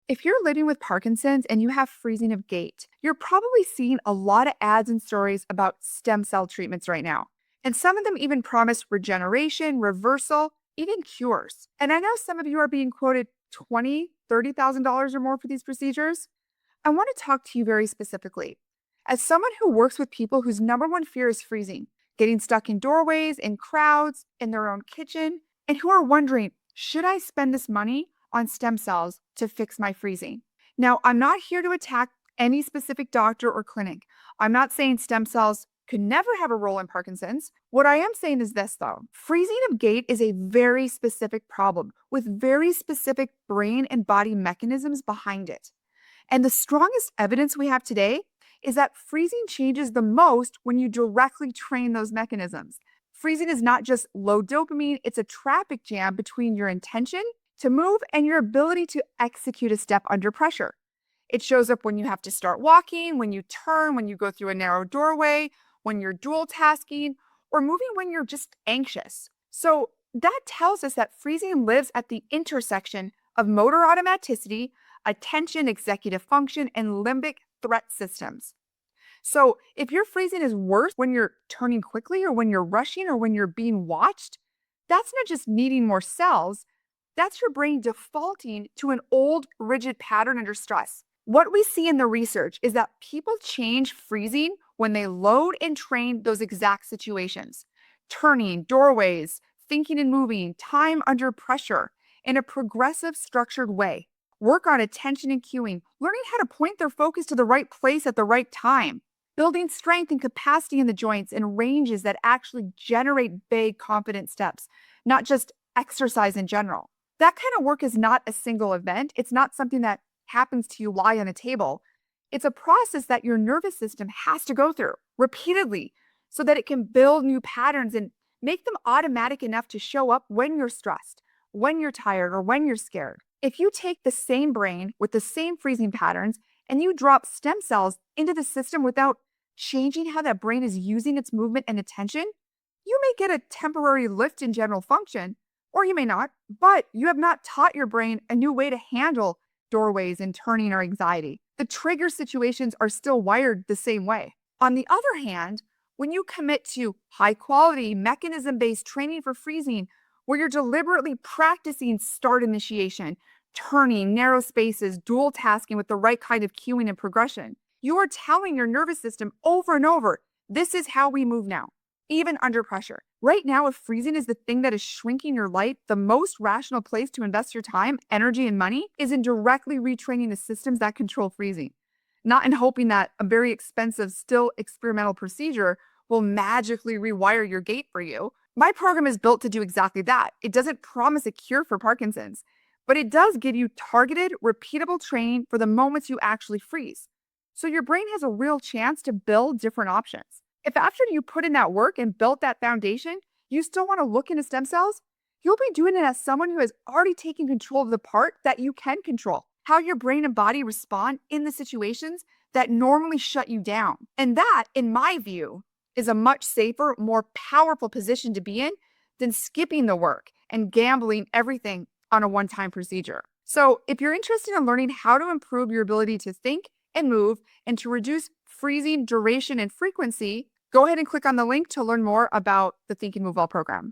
If you're living with Parkinson's and you have freezing of gait, you're probably seeing a lot of ads and stories about stem cell treatments right now. And some of them even promise regeneration, reversal, even cures. And I know some of you are being quoted $20,000, $30,000 or more for these procedures. I want to talk to you very specifically. As someone who works with people whose number one fear is freezing, getting stuck in doorways, in crowds, in their own kitchen, and who are wondering, should I spend this money on stem cells to fix my freezing? Now, I'm not here to attack any specific doctor or clinic. I'm not saying stem cells could never have a role in Parkinson's. What I am saying is this, though. Freezing of gait is a very specific problem with very specific brain and body mechanisms behind it. And the strongest evidence we have today is that freezing changes the most when you directly train those mechanisms. Freezing is not just low dopamine, it's a traffic jam between your intention to move and your ability to execute a step under pressure. It shows up when you have to start walking, when you turn, when you go through a narrow doorway, when you're dual tasking, or moving when you're just anxious. So that tells us that freezing lives at the intersection of motor automaticity, attention, executive function, and limbic threat systems. So if your freezing is worse when you're turning quickly or when you're rushing or when you're being watched, that's not just needing more cells, that's your brain defaulting to an old, rigid pattern under stress. What we see in the research is that people change freezing when they load and train those exact situations. Turning, doorways, thinking and moving, time under pressure in a progressive, structured way. Work on attention and cueing, learning how to point their focus to the right place at the right time. Building strength and capacity in the joints and ranges that actually generate big, confident steps, not just exercise in general. That kind of work is not a single event. It's not something that happens to you lie on a table. It's a process that your nervous system has to go through repeatedly so that it can build new patterns and make them automatic enough to show up when you're stressed, when you're tired, or when you're scared. If you take the same brain with the same freezing patterns and you drop stem cells into the system without changing how that brain is using its movement and attention, you may get a temporary lift in general function, or you may not, but you have not taught your brain a new way to handle doorways and turning or anxiety. The trigger situations are still wired the same way. On the other hand, when you commit to high quality, mechanism based training for freezing, where you're deliberately practicing start initiation, turning, narrow spaces, dual tasking with the right kind of cueing and progression, you are telling your nervous system over and over, this is how we move now, even under pressure. Right now, if freezing is the thing that is shrinking your life, the most rational place to invest your time, energy, and money is in directly retraining the systems that control freezing, not in hoping that a very expensive, still experimental procedure will magically rewire your gait for you. My program is built to do exactly that. It doesn't promise a cure for Parkinson's, but it does give you targeted, repeatable training for the moments you actually freeze. So your brain has a real chance to build different options. If after you put in that work and built that foundation, you still want to look into stem cells, you'll be doing it as someone who has already taken control of the part that you can control, how your brain and body respond in the situations that normally shut you down. And that, in my view, is a much safer, more powerful position to be in than skipping the work and gambling everything on a one-time procedure. So if you're interested in learning how to improve your ability to think and move and to reduce freezing duration and frequency, go ahead and click on the link to learn more about the Think and Move Well program.